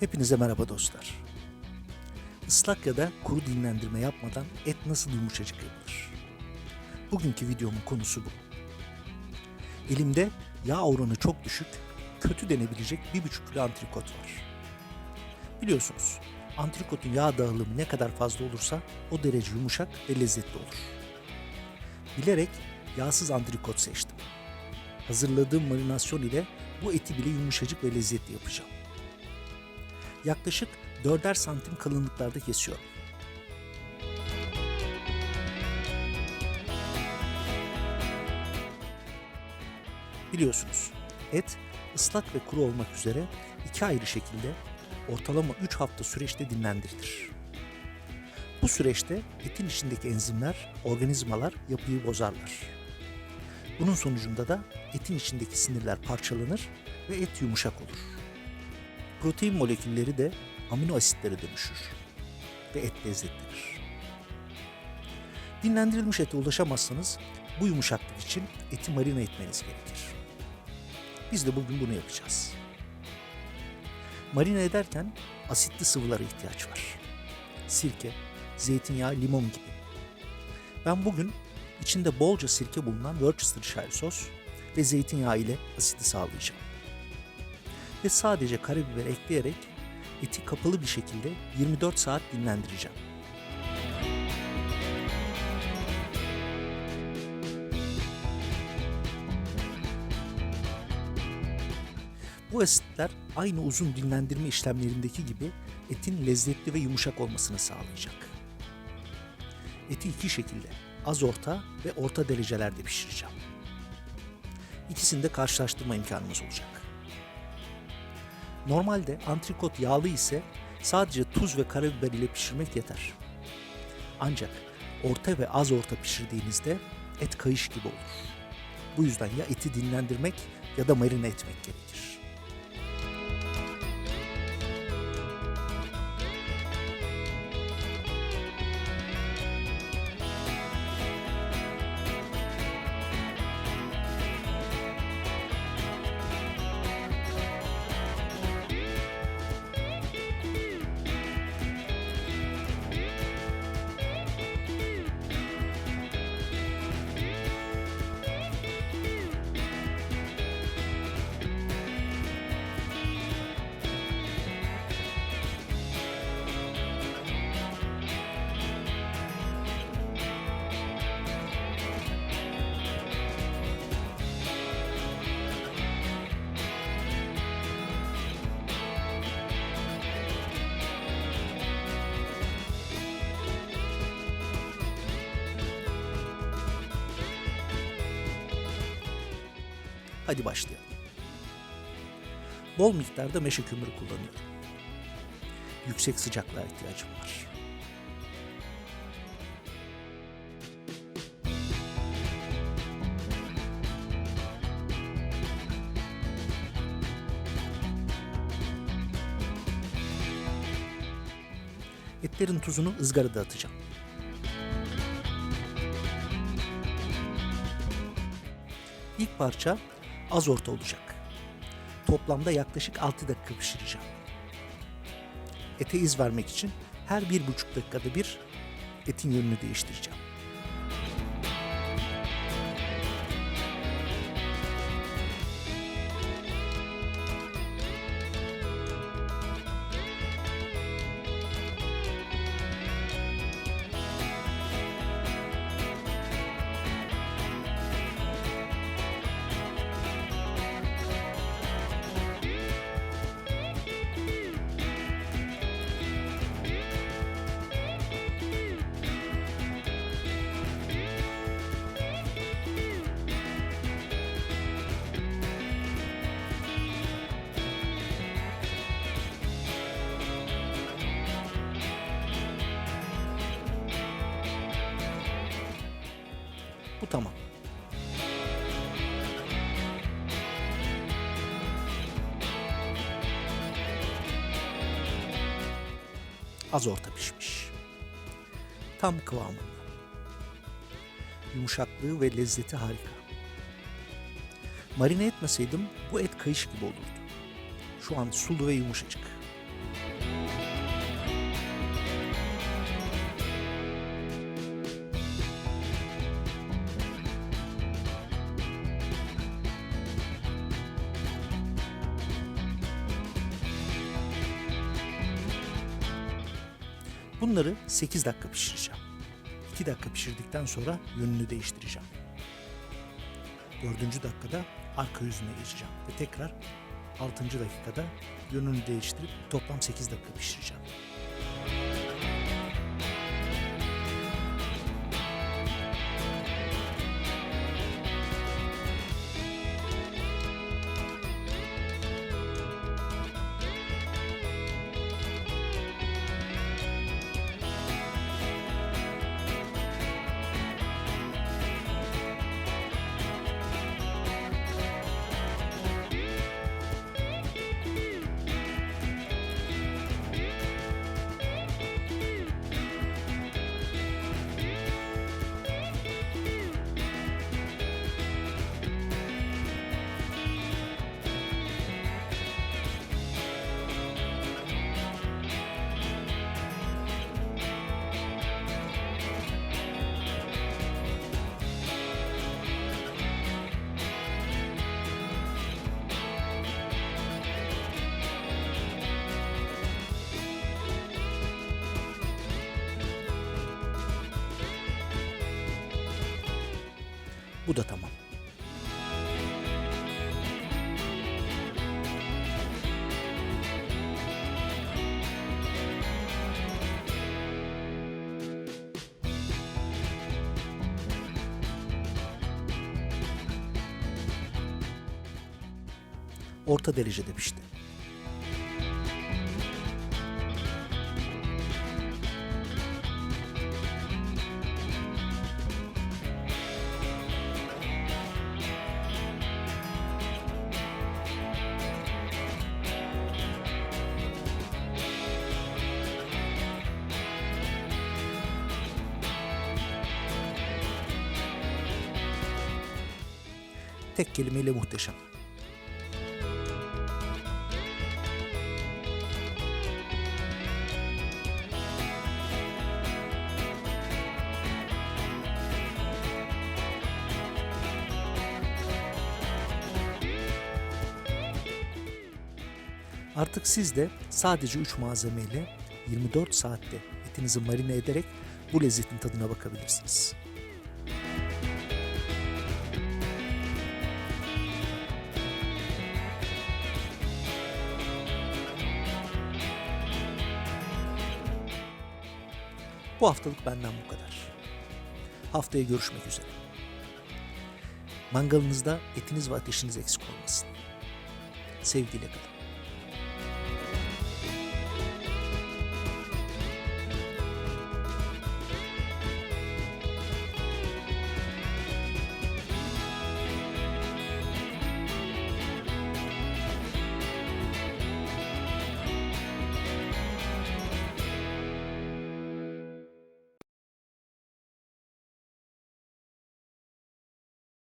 Hepinize merhaba dostlar. Islak ya da kuru dinlendirme yapmadan et nasıl yumuşacık yapılır? Bugünkü videomun konusu bu. Elimde yağ oranı çok düşük, kötü denebilecek 1,5 kilo antrikot var. Biliyorsunuz, antrikotun yağ dağılımı ne kadar fazla olursa o derece yumuşak ve lezzetli olur. Bilerek yağsız antrikot seçtim. Hazırladığım marinasyon ile bu eti bile yumuşacık ve lezzetli yapacağım. Yaklaşık 4'er santim kalınlıklarda kesiyorum. Biliyorsunuz, et ıslak ve kuru olmak üzere 2 ayrı şekilde ortalama 3 hafta süreçte dinlendirilir. Bu süreçte etin içindeki enzimler, organizmalar yapıyı bozarlar. Bunun sonucunda da etin içindeki sinirler parçalanır ve et yumuşak olur. Protein molekülleri de amino asitlere dönüşür ve et lezzetlidir. Dinlendirilmiş ete ulaşamazsanız bu yumuşaklık için eti marine etmeniz gerekir. Biz de bugün bunu yapacağız. Marine ederken asitli sıvılara ihtiyaç var. Sirke, zeytinyağı, limon gibi. Ben bugün içinde bolca sirke bulunan Worcestershire sos ve zeytinyağı ile asidi sağlayacağım. Ve sadece karabiber ekleyerek eti kapalı bir şekilde 24 saat dinlendireceğim. Bu asitler aynı uzun dinlendirme işlemlerindeki gibi etin lezzetli ve yumuşak olmasını sağlayacak. Eti 2 şekilde az orta ve orta derecelerde pişireceğim. İkisini de karşılaştırma imkanımız olacak. Normalde antrikot yağlı ise sadece tuz ve karabiber ile pişirmek yeter. Ancak orta ve az orta pişirdiğinizde et kayış gibi olur. Bu yüzden ya eti dinlendirmek ya da marine etmek gerekir. Hadi başlayalım. Bol miktarda meşe kömürü kullanıyorum. Yüksek sıcaklığa ihtiyacım var. Etlerin tuzunu ızgarada atacağım. İlk parça az orta olacak. Toplamda yaklaşık 6 dakika pişireceğim. Ete iz vermek için her 1,5 dakikada bir etin yönünü değiştireceğim. Bu tamam. Az orta pişmiş. Tam kıvamında. Yumuşaklığı ve lezzeti harika. Marine etmeseydim bu et kayış gibi olurdu. Şu an sulu ve yumuşacık. Bunları 8 dakika pişireceğim. 2 dakika pişirdikten sonra yönünü değiştireceğim. 4. dakikada arka yüzüne geçeceğim ve tekrar 6. dakikada yönünü değiştirip toplam 8 dakika pişireceğim. Bu da tamam. Orta derecede pişti. Tek kelimeyle muhteşem. Artık siz de sadece 3 malzemeyle 24 saatte etinizi marine ederek bu lezzetin tadına bakabilirsiniz. Bu haftalık benden bu kadar. Haftaya görüşmek üzere. Mangalınızda etiniz ve ateşiniz eksik olmasın. Sevgiyle kalın.